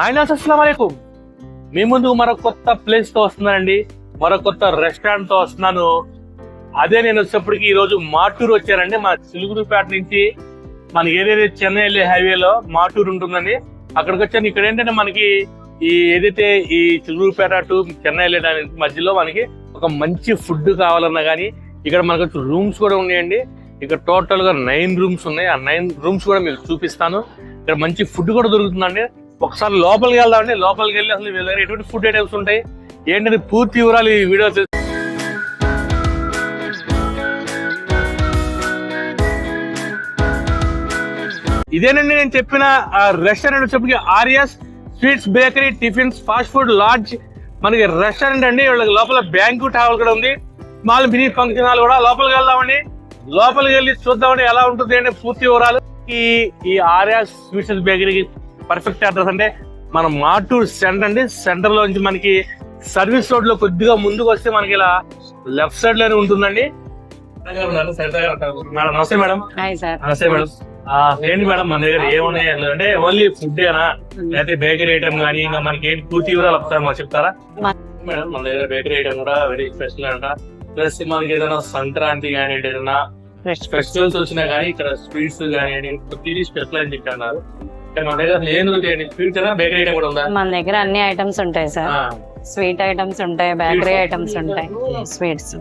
అస్సలాము అలైకుం. మీ ముందుకు మరొక కొత్త ప్లేస్ తో వస్తున్నానండి, మరొక కొత్త రెస్టారెంట్ తో వస్తున్నాను. అదే నేను వచ్చేప్పటికి ఈ రోజు మాటూరు వచ్చానండి. మన చిలుగురుపేట నుంచి మన ఏదైతే చెన్నై వెళ్ళే హైవేలో మాటూరు ఉంటుందండి, అక్కడికి వచ్చాను. ఇక్కడ ఏంటంటే మనకి ఈ ఏదైతే ఈ చిలుగురుపేట టు చెన్నై వెళ్ళడానికి మధ్యలో మనకి ఒక మంచి ఫుడ్ కావాలన్నా కానీ ఇక్కడ మనకు రూమ్స్ కూడా ఉన్నాయండి. ఇక్కడ టోటల్ గా 9 రూమ్స్ ఉన్నాయి. ఆ 9 రూమ్స్ కూడా మీకు చూపిస్తాను. ఇక్కడ మంచి ఫుడ్ కూడా దొరుకుతుందండి. ఒకసారి లోపలికి వెళ్దామండి. లోపలికి వెళ్ళి అసలు వీళ్ళ దగ్గర ఎటువంటి ఫుడ్ ఐటమ్స్ ఉంటాయి ఏంటంటే పూర్తి వివరాలు ఈ వీడియో. ఇదేనండి నేను చెప్పిన రెస్టారెంట్ వచ్చేప్పటికి Aryas sweets bakery tiffins fast food lodge మనకి రెస్టారెంట్ అండి. వీళ్ళకి లోపల బ్యాంక్వెట్ హాల్ కూడా ఉంది, స్మాల్ మినీ ఫంక్షన్ హాల్ కూడా. లోపలికి వెళ్దామండి, లోపలికి వెళ్ళి చూద్దామండి ఎలా ఉంటుంది అంటే పూర్తి వివరాలు. ఈ ఆర్యస్ స్వీట్స్ బేకరీకి పర్ఫెక్ట్ అడ్రస్ అంటే మన మాటూరు సెంటర్ అండి. సెంటర్ లో నుంచి మనకి సర్వీస్ రోడ్ లో కొద్దిగా ముందుకు వస్తే మనకి ఇలా లెఫ్ట్ సైడ్ లోనే ఉంటుందండి. మేడం నమస్తే మేడం. నమస్తే మేడం. ఏంటి మేడం మన దగ్గర ఏమున్నాయి అంటే ఓన్లీ ఫుడ్ ఏనా లేకపోతే బేకరీ ఐటమ్ కానీ ఇంకా మనకి ఏంటి పూర్తి వివరాలు ఒకసారి చెప్తారా మేడం? మన దగ్గర బేకరీ ఐటమ్ కూడా వెరీ స్పెషల్ అంట. ప్లస్ మనకి ఏదైనా సంక్రాంతి కానీ ఏదైనా ఫెస్టివల్స్ వచ్చినా కానీ ఇక్కడ స్వీట్స్ కానీ ప్రతిదీ స్పెషల్ అని చెప్పి అన్నారు. మన దగ్గర అన్ని ఐటమ్స్ ఉంటాయి సార్. స్వీట్ ఐటమ్స్ ఉంటాయి, బేకరీ ఐటమ్స్ ఉంటాయి, స్వీట్స్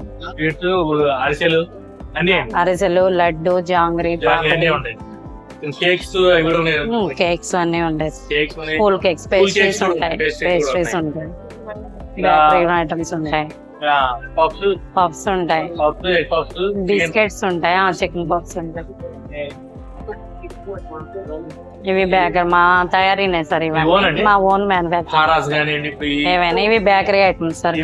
అరిసెలు, లడ్డు, జాంగ్రీ, కేక్స్ అన్ని ఉంటాయి. కూల్ కేక్స్, పేస్ట్రీస్ ఉంటాయి, బేకరీ ఐటమ్స్ ఉంటాయి, పఫ్స్ ఉంటాయి, బిస్కెట్స్ ఉంటాయి, చికెన్ పఫ్స్ ఉంటాయి. ఇవి బేకరీ మా తయారీనే సార్. ఇవన్నీ మా ఓన్ మ్యానుఫ్యాక్చర్. ఏవైనా ఇవి బేకరీ ఐటమ్స్ సార్.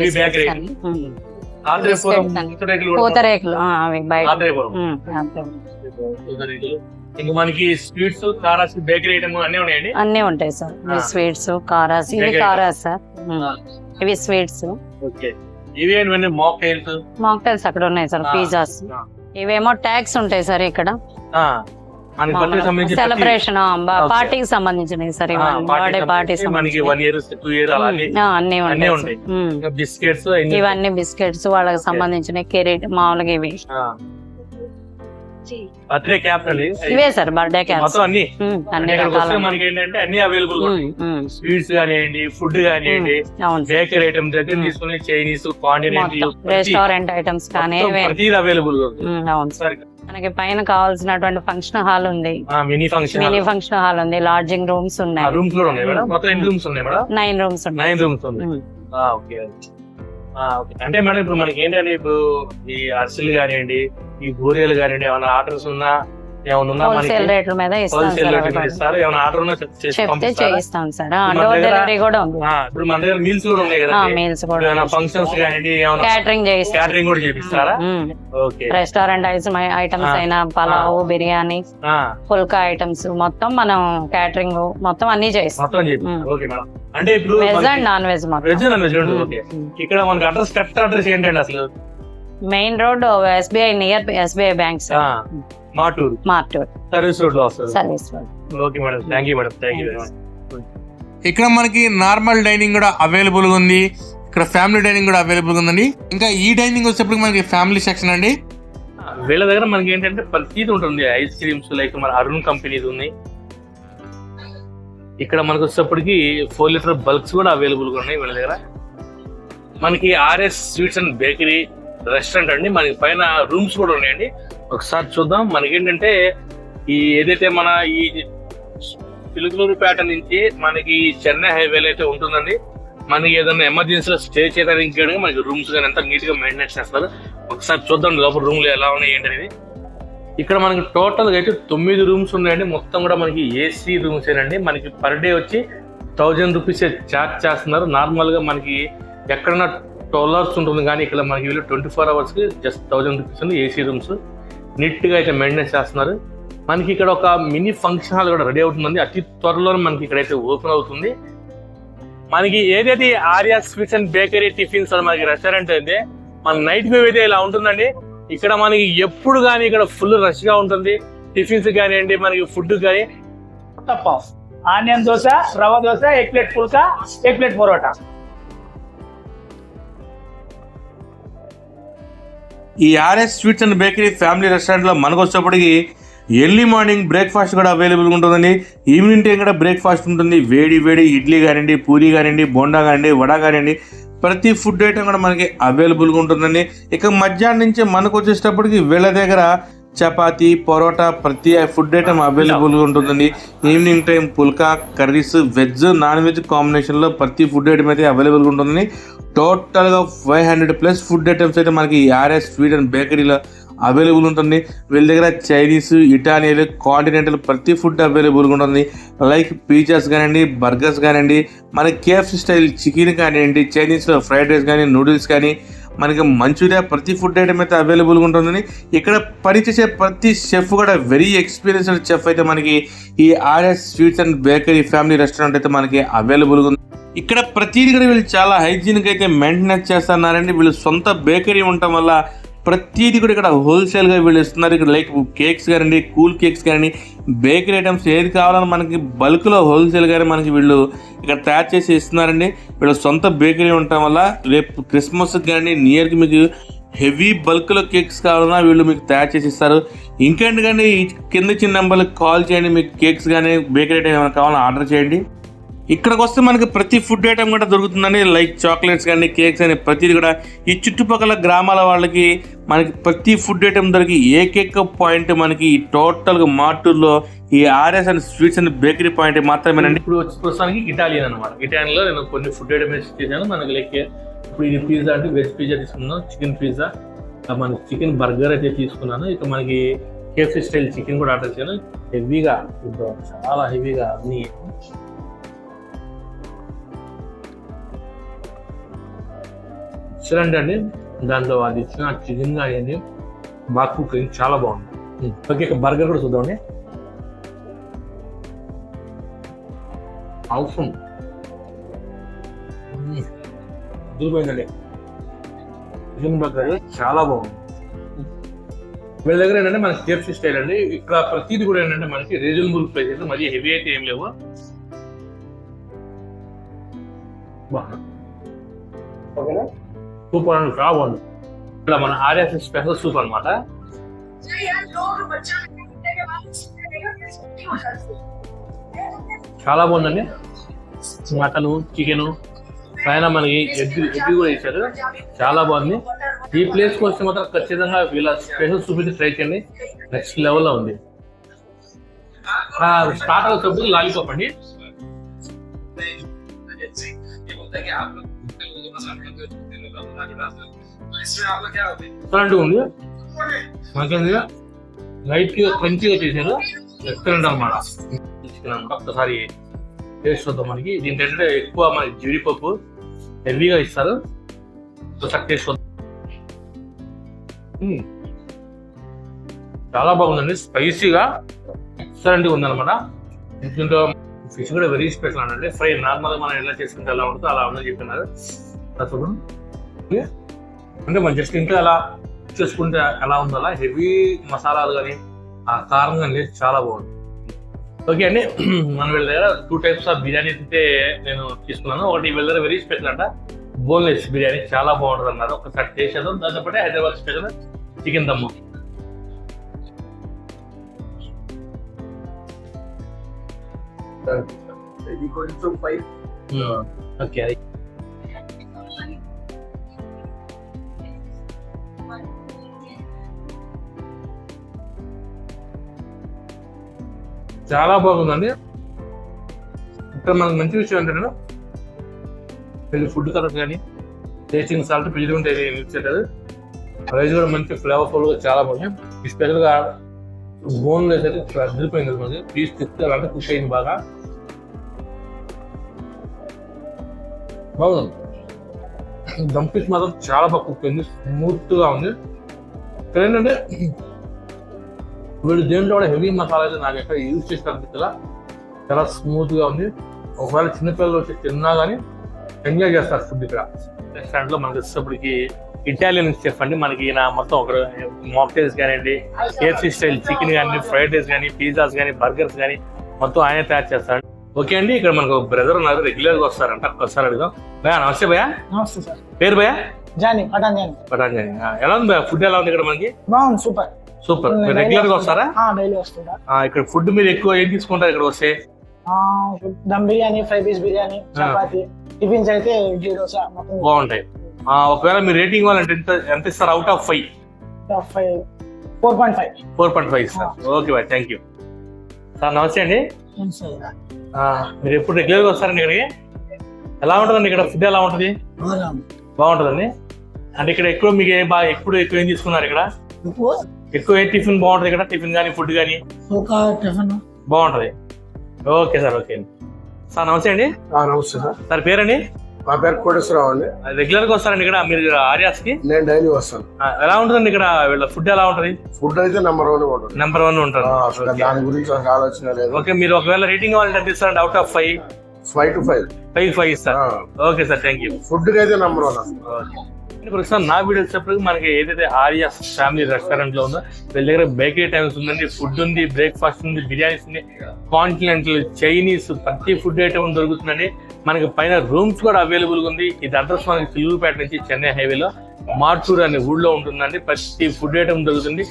పూతరేకులు అవి బయట. మనకి స్వీట్స్ కారాస్ బేకరీ ఐటమ్ అన్ని ఉంటాయి సార్. స్వీట్స్ కారాస్, ఇవి కారాస్ సార్. ఇవి స్వీట్స్. మాక్టైల్స్ అక్కడ ఉన్నాయి సార్. పిజ్జాస్ ఇవేమో ట్యాక్స్ ఉంటాయి సార్. ఇక్కడ సెలబ్రేషన్ పార్టీకి సంబంధించినవి సార్. బర్త్డే పార్టీస్ అన్ని ఉంటాయి. ఇవన్నీ బిస్కెట్స్ వాళ్ళకి సంబంధించిన కెరీట్ మామూలుగా ఇవి ఇవే సార్. బర్త్డే క్యాప్స్ అన్ని స్వీట్స్ కానివ్వండి, ఫుడ్ కానివ్వండి, బేకరీ ఐటమ్స్ దగ్గర తీసుకుని చైనీస్, రెస్టారెంట్ ఐటమ్స్ కానీ అవైలబుల్. అవును సార్. మనకి పైన కావాల్సినటువంటి ఫంక్షన్ హాల్ ఉంది, మినీ ఫంక్షన్ హాల్ ఉంది, లాడ్జింగ్ రూమ్స్ ఉన్నాయి. 9 రూమ్స్ ఉన్నాయి. అంటే మేడం ఇప్పుడు మనకి ఏంటంటే ఇప్పుడు ఈ అరిసెలు కానివ్వండి, ఈ బూరెలు కానివ్వండి, ఏమైనా ఆర్డర్స్ ఉన్నా హోల్సేల్ రేట్ల మీద ఇస్తారు. ఏమైనా ఆర్డర్ ఉన్నా చెప్తే చేయిస్తాం సార్. డోర్ డెలివరీ కూడా ఉంది. ఇప్పుడు మన దగ్గర మీల్స్ కూడా ఉన్నాయి కదా, మీల్స్ కూడా, ఫంక్షన్స్ కానివ్వండి, క్యాటరింగ్ కూడా చేపిస్తారా? రెస్టారెంట్ ఐటమ్స్ అయినా పలావ్, బిర్యానీ, పుల్కా ఐటమ్స్ మొత్తం మనం క్యాటరింగ్ మొత్తం అన్ని చేస్తాం. అంటే ఇప్పుడు వెజ్ అండ్ నాన్ వెజ్ ఇక్కడ మనకి అడ్రస్ కరెక్ట్ అడ్రస్ ఏంటండి అసలు? Main road SBI near SBI bank Maturu service road లో వస్తుంది. Okay madam, thank you madam, thank you very much. ఇక్కడ మనకి నార్మల్ డైనింగ్ కూడా అవైలబుల్ గా ఉంది, ఇక్కడ ఫ్యామిలీ డైనింగ్ కూడా అవైలబుల్ గా ఉందండి. ఇంకా ఈ డైనింగ్ వచ్చేప్పటికి మనకి ఫ్యామిలీ సెక్షన్ అండి. వీళ్ళ దగ్గర మనకి ఏంటంటే ప్రతిదీ ఉంటుంది. ఐస్ క్రీమ్స్ లైక్ మన అరుణ్ కంపెనీది ఉన్నాయి. ఇక్కడ మనకు వచ్చేప్పటికి 4 లీటర్ బల్క్స్ కూడా అవైలబుల్ గా ఉన్నాయి వీళ్ళ దగ్గర. మనకి RS sweets and bakery restaurant అండి. మనకి పైన రూమ్స్ కూడా ఉన్నాయండి, ఒకసారి చూద్దాం. మనకి ఏంటంటే ఈ ఏదైతే మన ఈ చిలుకలూరుపేట నుంచి మనకి చెన్నై హైవేలో అయితే ఉంటుందండి. మనకి ఏదైనా ఎమర్జెన్సీలో స్టే చేయడానికి మనకి రూమ్స్ కానీ ఎంత నీట్ గా మెయింటైన్ చేస్తారు. ఒకసారి చూద్దాం లోపల రూమ్లు ఎలా ఉన్నాయి ఏంటనేది. ఇక్కడ మనకి టోటల్ గా అయితే 9 రూమ్స్ ఉన్నాయండి. మొత్తం కూడా మనకి ఏసీ రూమ్స్ ఏనండి. మనకి పర్ డే వచ్చి 1000 రూపీస్ ఛార్జ్ చేస్తున్నారు. నార్మల్ గా మనకి ఎక్కడన్నా 12 hours ఉంటుంది, కానీ ఇక్కడ మనకి 24 hours కి జస్ట్ 1000 రూపీస్ ఉంది. ఏసీ రూమ్స్ నీట్ గా అయితే మెయింటైన్ చేస్తున్నారు. మనకి ఇక్కడ ఒక మినీ ఫంక్షన్ హాల్ కూడా రెడీ అవుతుందండి. అతి త్వరలో మనకి ఇక్కడైతే ఓపెన్ అవుతుంది. మనకి ఏదైతే Arya sweets and bakery tiffins మనకి రెస్టారెంట్ అయితే మన నైట్ వ్యూ అయితే ఇలా ఉంటుందండి. ఇక్కడ మనకి ఎప్పుడు కానీ ఇక్కడ ఫుల్ రష్ గా ఉంటుంది. టిఫిన్స్ కానివ్వండి, మనకి ఫుడ్ కానీ onion dosa, rava dosa, egg plate పుల్కా, ఎగ్ ప్లేట్ పరోటా. ఈ RS sweets and bakery family రెస్టారెంట్లో మనకు వచ్చేప్పటికి ఎర్లీ మార్నింగ్ బ్రేక్ఫాస్ట్ కూడా అవైలబుల్గా ఉంటుందండి. ఈవినింగ్ టైం కూడా బ్రేక్ఫాస్ట్ ఉంటుంది. వేడి వేడి ఇడ్లీ కానివ్వండి, పూరి కానివ్వండి, బోండా కానివ్వండి, వడ కానివ్వండి, ప్రతి ఫుడ్ ఐటమ్ కూడా మనకి అవైలబుల్గా ఉంటుందండి. ఇక మధ్యాహ్నం నుంచి మనకు వచ్చేటప్పటికి వీళ్ళ దగ్గర చపాతీ, పరోటా, ప్రతి ఫుడ్ ఐటమ్ అవైలబుల్గా ఉంటుందండి. ఈవినింగ్ టైం పుల్కా, కర్రీస్, వెజ్, నాన్ వెజ్ కాంబినేషన్లో ప్రతి ఫుడ్ ఐటమ్ అయితే అవైలబుల్గా ఉంటుంది. టోటల్గా 500+ ఫుడ్ ఐటమ్స్ అయితే మనకి ఆర్ఎస్ స్వీట్ అండ్ బేకరీలో అవైలబుల్ ఉంటుంది. వీళ్ళ దగ్గర చైనీస్, ఇటాలియన్, కాంటినెంటల్ ప్రతి ఫుడ్ అవైలబుల్గా ఉంటుంది. లైక్ పిజ్జాస్ కానివ్వండి, బర్గర్స్ కానివ్వండి, మనకి KFC స్టైల్ చికెన్ కానివ్వండి, చైనీస్లో ఫ్రైడ్ రైస్ కానీ, నూడిల్స్ కానీ, మనకి మంచూరియా, ప్రతి ఫుడ్ ఐటమ్ అయితే అవైలబుల్గా ఉంటుందని. ఇక్కడ పనిచేసే ప్రతి షెఫ్ కూడా వెరీ ఎక్స్పీరియన్స్డ్ షెఫ్ అయితే మనకి ఈ RS sweets and bakery family restaurant అయితే మనకి అవైలబుల్గా ఉంది. ఇక్కడ ప్రతిదీ కూడా వీళ్ళు చాలా హైజీనిక్ అయితే మెయింటెనెన్స్ చేస్తున్నారండి. వీళ్ళు సొంత బేకరీ ఉండటం వల్ల ప్రతిదీ కూడా ఇక్కడ హోల్సేల్గా వీళ్ళు ఇస్తున్నారు. ఇక్కడ లైక్ కేక్స్ కానివ్వండి, కూల్ కేక్స్ కానీ, బేకరీ ఐటమ్స్ ఏది కావాలని మనకి బల్క్లో హోల్సేల్గానే మనకి వీళ్ళు ఇక్కడ తయారు చేసి ఇస్తున్నారండి. వీళ్ళు సొంత బేకరీ ఉండటం వల్ల రేపు క్రిస్మస్కి కానీ, న్యూ ఇయర్కి మీకు హెవీ బల్క్లో కేక్స్ కావాలన్నా వీళ్ళు మీకు తయారు చేసి ఇస్తారు. ఇంకేంటి కానీ కింద చిన్న నెంబర్కి కాల్ చేయండి. మీకు కేక్స్ కానీ, బేకరీ ఐటమ్ ఏమైనా కావాలని ఆర్డర్ చేయండి. ఇక్కడికి వస్తే మనకి ప్రతి ఫుడ్ ఐటమ్ కూడా దొరుకుతుందండి. లైక్ చాక్లెట్స్ కానీ, కేక్స్ కానీ, ప్రతిదీ కూడా ఈ చుట్టుపక్కల గ్రామాల వాళ్ళకి మనకి ప్రతి ఫుడ్ ఐటమ్ దొరికి ఏకైక పాయింట్ మనకి టోటల్గా మార్టూర్లో ఈ RS and sweets and bakery point మాత్రమేనండి. ఇప్పుడు వచ్చి ప్రస్తుతానికి ఇటాలియన్ అనమాట. ఇటాలియన్లో నేను కొన్ని ఫుడ్ ఐటమ్స్ చేశాను. మనకి లైక్ ఇప్పుడు ఇది పిజ్జా అంటే వెజ్ పిజ్జా తీసుకున్నాను, చికెన్ పిజ్జా, మనకి చికెన్ బర్గర్ అయితే తీసుకున్నాను. ఇక మనకి KFC స్టైల్ చికెన్ కూడా ఆర్డర్ చేశాను. హెవీగా, చాలా హెవీగా అన్ని ఎక్సలెంట్ అండి. దాంట్లో అది ఇచ్చిన చికెన్ కానీ బాగా కుక్ అయింది, చాలా బాగుంది. ఓకే, ఇక బర్గర్ కూడా చూద్దామండి. అవసరం అదిరిపోయిందండి. చికెన్ బర్గర్ చాలా బాగుంది. వీళ్ళ దగ్గర ఏంటంటే మనకి KFC స్టైల్ అండి. ఇక్కడ ప్రతిదీ కూడా ఏంటంటే మనకి రీజనబుల్ ప్రైస్ అయితే, మరి హెవీ అయితే ఏం లేవు. ఓకేనా, సూపర్ అండి, చాలా బాగుంది. ఇక్కడ మన ఆర్ఎస్ స్పెషల్ సూప్ అనమాట. చాలా బాగుందండి. మటన్, చికెన్ పైన మనకి ఎగ్ కూడా ఇచ్చారు, చాలా బాగుంది. ఈ ప్లేస్కి వస్తే మాత్రం ఖచ్చితంగా వీళ్ళ స్పెషల్ సూప్ అయితే ట్రై చేయండి, నెక్స్ట్ లెవెల్లో ఉంది. స్టార్టర్ వచ్చేప్పుడు లాలీపాప్ అండి. ఉంది మనకి లైట్ గా క్రంచీగా చేశారు, ఎక్సలెంట్ అనమాట. ఒక్కసారి టేస్ట్ వద్దాం. మనకి దీంట్లో ఏంటంటే ఎక్కువ మనకి జీడిపప్పు హెవీగా ఇస్తారు. ఒకసారి టేస్ట్ వద్దాం. చాలా బాగుందండి, స్పైసీగా ఎక్సలెంట్గా ఉందన్నమాట. దీంట్లో ఫిష్ కూడా వెరీ స్పెషల్ అంటే ఫ్రై నార్మల్గా మనం ఎలా చేసుకుంటే ఎలా ఉంటుందో అలా ఉందని చెప్పినారు. అంటే మనం జస్ట్ ఇంట్లో ఎలా చేసుకుంటే ఎలా ఉందో అలా హెవీ మసాలాలు కానీ ఆ కారం కానీ చాలా బాగుంది. ఓకే అండి, మన వీళ్ళ దగ్గర 2 types ఆఫ్ బిర్యానీ అయితే నేను తీసుకున్నాను. ఒకటి వీళ్ళ దగ్గర వెరీ స్పెషల్ అంట బోన్లెస్ బిర్యానీ, చాలా బాగుంటుంది అన్నారు. ఒకసారి టేస్ట్ చేద్దాం. దాంతో పాటు హైదరాబాద్ స్పెషల్ చికెన్ దమ్ము. ఓకే, చాలా బాగుందండి. ఇక్కడ మనకు మంచి విషయం ఏంటంటే వీళ్ళు ఫుడ్ కలర్ కానీ, టేస్టింగ్ సాల్ట్ పిజ్జా ఉంటే ఇచ్చేటది. రైస్ కూడా మంచి ఫ్లేవర్ఫుల్గా చాలా బాగుంది. ఈ స్పెషల్గా బోన్లెస్ అయితే అదిరిపోయింది. మనకి పీస్ తిస్తే అలాంటి కుక్ అయింది బాగా బాగుంది. దమ్ పీస్ మాత్రం చాలా బాగా కుక్ అయింది, స్మూత్గా ఉంది. ఇక్కడ ఏంటంటే వీళ్ళు దేంట్లో కూడా హెవీ మసాలా అయితే నాకు ఎక్కడ యూజ్ చేసి అనిపించాలా, చాలా స్మూత్గా ఉంది. ఒకవేళ చిన్నపిల్లలు వచ్చి తిన్నా కానీ ఎంజాయ్ చేస్తారు ఫుడ్. ఇక్కడ రెస్టారెంట్లో మనకి వచ్చేటప్పటికి ఇటాలియన్ చెఫ్ అండి. మనకి ఈయన మొత్తం ఒక మాక్టైల్స్ కానివ్వండి, KFC స్టైల్ చికెన్ కానీ, ఫ్రైడ్ రైస్ కానీ, పిజ్జాస్ కానీ, బర్గర్స్ కానీ మొత్తం ఆయనే తయారు చేస్తాడు. ఓకే అండి, ఇక్కడ మనకు బ్రదర్ ఉన్నారు, రెగ్యులర్ గా వస్తారంట, ఒకసారి అడుగుదాం. భయ్యా నమస్తే భయ్యా. నమస్తే సార్. పేరు భయ్యా? జానీ, పటాన్ జానీ. పటాంజలి. ఎలా ఉంది భయ్యా, ఫుడ్ ఎలా ఉంది ఇక్కడ మనకి? బాగుంది, సూపర్. సూపర్. మీరు రెగ్యులర్ గా వస్తారా? డైలీ వస్తుంటా. ఇక్కడ ఫుడ్ మీరు ఎక్కువ ఏం తీసుకుంటారు ఇక్కడ వస్తే? Dum biryani, fry piece biryani, chapati, tiffins అయితే ఇడ్లీ, దోశ మొత్తం బాగుంటాయి. ఒకవేళ మీరు రేటింగ్ ఇవ్వాలంటే ఎంత ఇస్తారు అవుట్ ఆఫ్ 5? 4.5. 4.5 ఇస్తారు. Okay bye, thank you sir. నమస్తే అండి. మీరు ఎప్పుడు రెగ్యులర్ గా వస్తారండి ఇక్కడికి? ఎలా ఉంటుందండి ఇక్కడ ఫుడ్? ఎలా ఉంటుంది? బాగుంటుందండి. అంటే ఇక్కడ ఎక్కువ మీకు ఎప్పుడు ఎక్కువ ఏం తీసుకున్నారు ఇక్కడ? ఎక్కువ ఏ టిఫిన్ బాగుంటుంది ఇక్కడ? టిఫిన్ కానీ ఫుడ్ కానీ బాగుంటది. ఓకే సార్, ఓకే అండి. సార్ నమస్తే అండి. నమస్తే సార్. సార్ పేరండి? మా పేరు కోటేశ్వరరావు అండి. రెగ్యులర్ గా వస్తారండి ఇక్కడ మీరు ఆర్యాస్ కి? నేను డైలీ వస్తాను. ఎలా ఉంటుందండి ఇక్కడ వీళ్ళ ఫుడ్? ఎలా ఉంటుంది? ఫుడ్ అయితే నెంబర్ 1 ఉంటుంది. నెంబర్ 1 ఉంటుంది. దాని గురించి ఒక ఆలోచన లేదు. ఓకే, మీరు ఒకవేళ రేటింగ్ ఇవ్వాలంటే ఎంత ఇస్తారండి అవుట్ ఆఫ్ 5? 5 to 5. 5 ఇస్తారు. Okay sir, thank you. Food అయితే నెంబర్ 1. ఇప్పుడు సార్ నా వీడియో వచ్చేప్పటికి మనకి ఏదైతే ఆర్యాస్ ఫ్యామిలీ రెస్టారెంట్ లో ఉందో వీళ్ళ దగ్గర బేకరీ టైమ్స్ ఉందండి, ఫుడ్ ఉంది, బ్రేక్ఫాస్ట్ ఉంది, బిర్యానీస్ ఉంది, కాంటినెంటల్, చైనీస్, ప్రతి ఫుడ్ ఐటమ్ దొరుకుతుందండి. మనకి పైన రూమ్స్ కూడా అవైలబుల్ గా ఉంది. ఇది అడ్రస్ మనకి చిలుగుపేట నుంచి చెన్నై హైవేలో మార్చూర్ అనే ఊళ్ళో ఉంటుందండి. ప్రతి ఫుడ్ ఐటమ్ దొరుకుతుంది.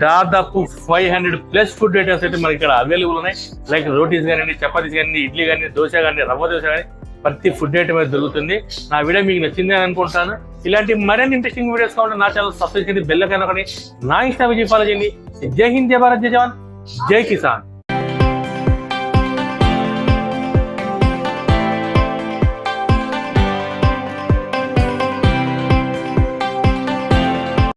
దాదాపు 500+ ఫుడ్ ఐటమ్స్ అయితే మనకి ఇక్కడ అవైలబుల్ ఉన్నాయి. లైక్ రోటీస్ కానివ్వండి, చపాతీస్ కానీ, ఇడ్లీ కానీ, దోశ కానీ, రవ్వ దోశ కానీ, ప్రతి ఫుడ్ ఐటమ్ అయితే దొరుకుతుంది. నా వీడియో మీకు నచ్చింది అని అనుకుంటాను. ఇలాంటి మరిన్ని ఇంట్రెస్టింగ్ వీడియోస్ కావాలంటే నా ఛానల్ సబ్స్క్రైబ్ చేయండి, బెల్ ఐకాన్ నొక్కండి, నా ఇన్స్టా పేజీ ఫాలో చేయండి. జై హింద్, జై భారత్, జై జవాన్, జై కిసాన్.